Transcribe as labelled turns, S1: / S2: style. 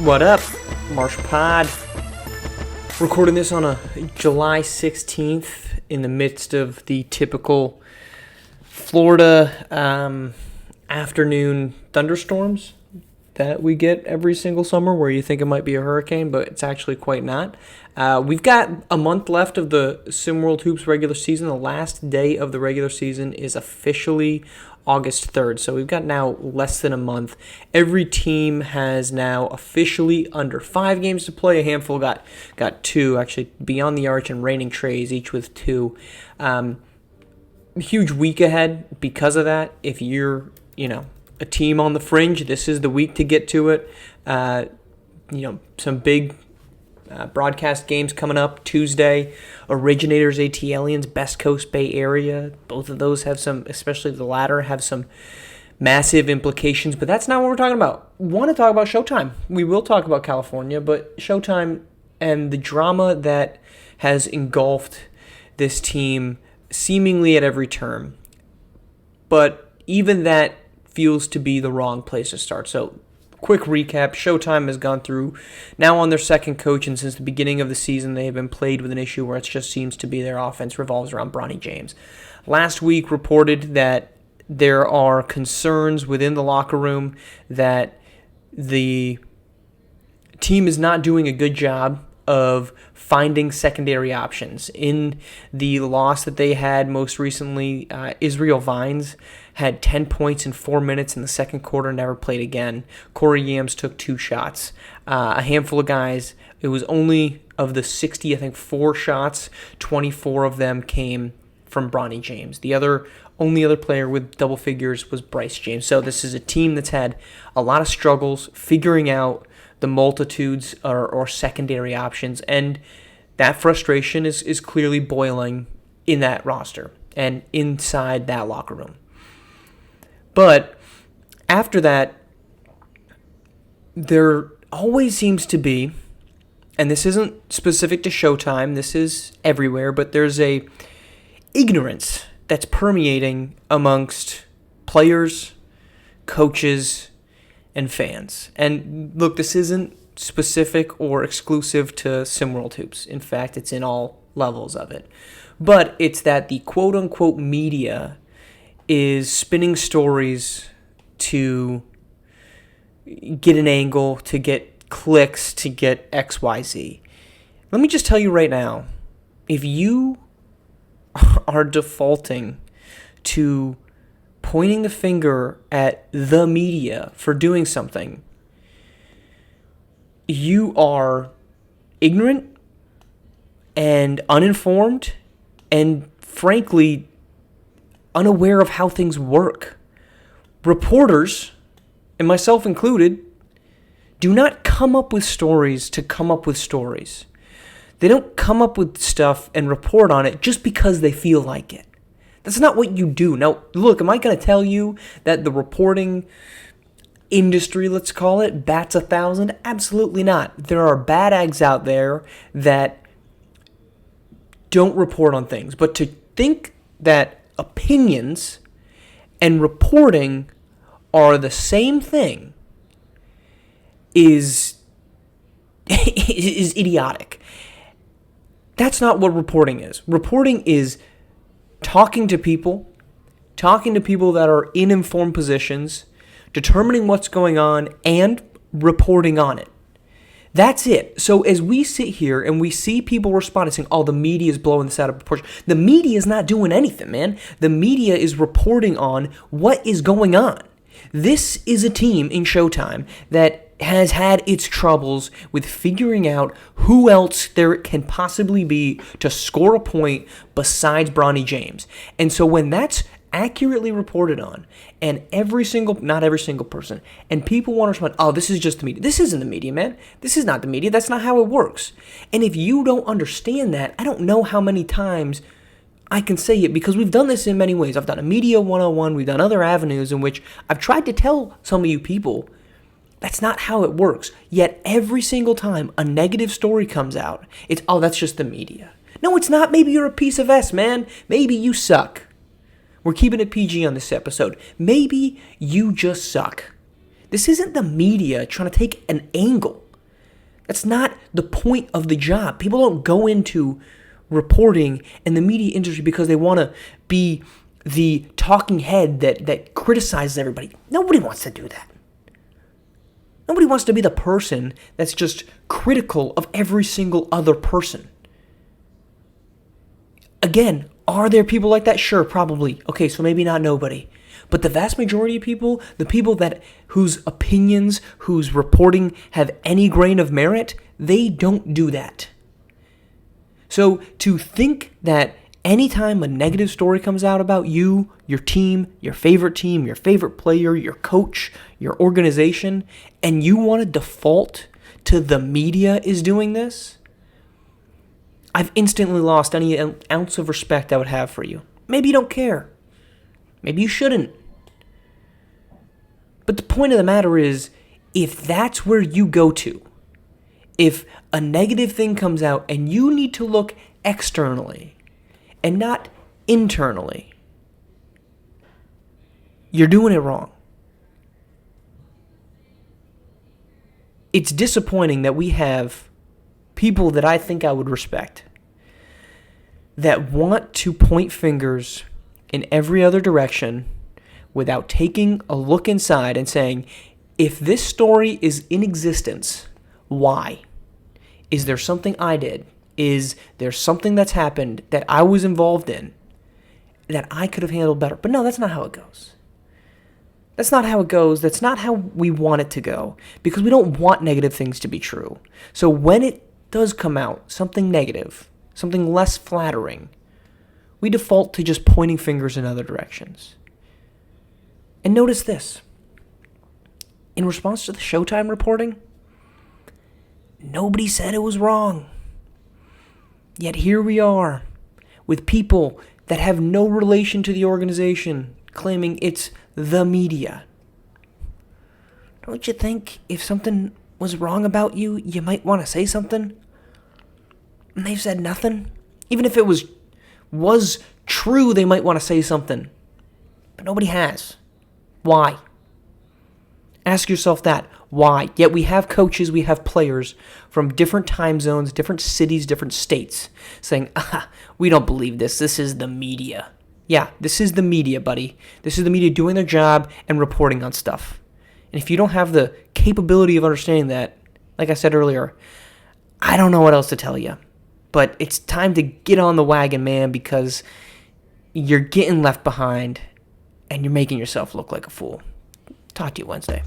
S1: What up, Marsh Pod? Recording this on a July 16th in the midst of the typical Florida afternoon thunderstorms that we get every single summer where you think it might be a hurricane, but it's actually quite not. We've got a month left of the SimWorld Hoops regular season. The last day of the regular season is officially August 3rd, so we've got now less than a month. Every team has now officially under 5 games to play. A handful got 2, actually, Beyond the Arch and Reigning Trays, each with 2. Huge week ahead because of that. If you're, a team on the fringe, this is the week to get to it. Some big broadcast games coming up Tuesday. Originators, AT Aliens, Best Coast Bay Area. Both of those have some, especially the latter, have some massive implications. But that's not what we're talking about. We want to talk about Showtime. We will talk about California, but Showtime and the drama that has engulfed this team seemingly at every turn. But even that feels to be the wrong place to start. So, quick recap. Showtime has gone through, now on their second coach, and since the beginning of the season, they have been plagued with an issue where it just seems to be their offense revolves around Bronny James. Last week reported that there are concerns within the locker room that the team is not doing a good job of finding secondary options. In the loss that they had most recently, Israel Vines had 10 points in 4 minutes in the second quarter, never played again. Corey Yams took 2 shots. A handful of guys, it was only of the 60, 4 shots, 24 of them came from Bronny James. The only other player with double figures was Bryce James. So this is a team that's had a lot of struggles figuring out the multitudes or secondary options, and that frustration is clearly boiling in that roster and inside that locker room. But after that, there always seems to be, and this isn't specific to Showtime, this is everywhere, but there's a ignorance that's permeating amongst players, coaches, and fans. And look, this isn't specific or exclusive to SimWorld Hoops. In fact, it's in all levels of it. But it's that the quote-unquote media is spinning stories to get an angle, to get clicks, to get XYZ. Let me just tell you right now, if you are defaulting to pointing the finger at the media for doing something, you are ignorant and uninformed and, frankly, unaware of how things work. Reporters, and myself included, do not come up with stories to come up with stories. They don't come up with stuff and report on it just because they feel like it. That's not what you do. Now, look, am I going to tell you that the reporting industry, let's call it, bats 1,000? Absolutely not. There are bad eggs out there that don't report on things. But to think that opinions and reporting are the same thing is idiotic. That's not what reporting is. Reporting is talking to people that are in informed positions, determining what's going on, and reporting on it. That's it. So as we sit here and we see people responding saying, the media is blowing this out of proportion. The media is not doing anything, man. The media is reporting on what is going on. This is a team in Showtime that has had its troubles with figuring out who else there can possibly be to score a point besides Bronny James. And so when that's accurately reported on, and not every single person, and people want to respond, this is just the media. This isn't the media, man. This is not the media. That's not how it works. And if you don't understand that, I don't know how many times I can say it, because we've done this in many ways. I've done a media 101. We've done other avenues in which I've tried to tell some of you people that's not how it works. Yet every single time a negative story comes out, it's, that's just the media. No, it's not. Maybe you're a piece of S, man. Maybe you suck. We're keeping it PG on this episode. Maybe you just suck. This isn't the media trying to take an angle That's not the point of the job. People don't go into reporting in the media industry because they want to be the talking head that criticizes everybody. Nobody wants to do that. Nobody wants to be the person that's just critical of every single other person. Again, are there people like that? Sure, probably. Okay, so maybe not nobody. But the vast majority of people, the people whose opinions, whose reporting have any grain of merit, they don't do that. So to think that anytime a negative story comes out about you, your team, your favorite player, your coach, your organization, and you want to default to the media is doing this, I've instantly lost any ounce of respect I would have for you. Maybe you don't care. Maybe you shouldn't. But the point of the matter is, if that's where you go to, if a negative thing comes out and you need to look externally and not internally, you're doing it wrong. It's disappointing that we have people that I think I would respect that want to point fingers in every other direction without taking a look inside and saying, if this story is in existence, why? Is there something I did? Is there something that's happened that I was involved in that I could have handled better? But no, that's not how it goes. That's not how it goes. That's not how we want it to go, because we don't want negative things to be true. So when it does come out, something negative, something less flattering, we default to just pointing fingers in other directions. And notice this. In response to the Showtime reporting, nobody said it was wrong. Yet here we are with people that have no relation to the organization claiming it's the media. Don't you think if something was wrong about you, you might want to say something? And they've said nothing. Even if it was true, they might want to say something. But nobody has. Why? Ask yourself that. Why? Yet we have coaches, we have players from different time zones, different cities, different states saying, we don't believe this. This is the media. Yeah, this is the media, buddy. This is the media doing their job and reporting on stuff. And if you don't have the capability of understanding that, like I said earlier, I don't know what else to tell you. But it's time to get on the wagon, man, because you're getting left behind and you're making yourself look like a fool. Talk to you Wednesday.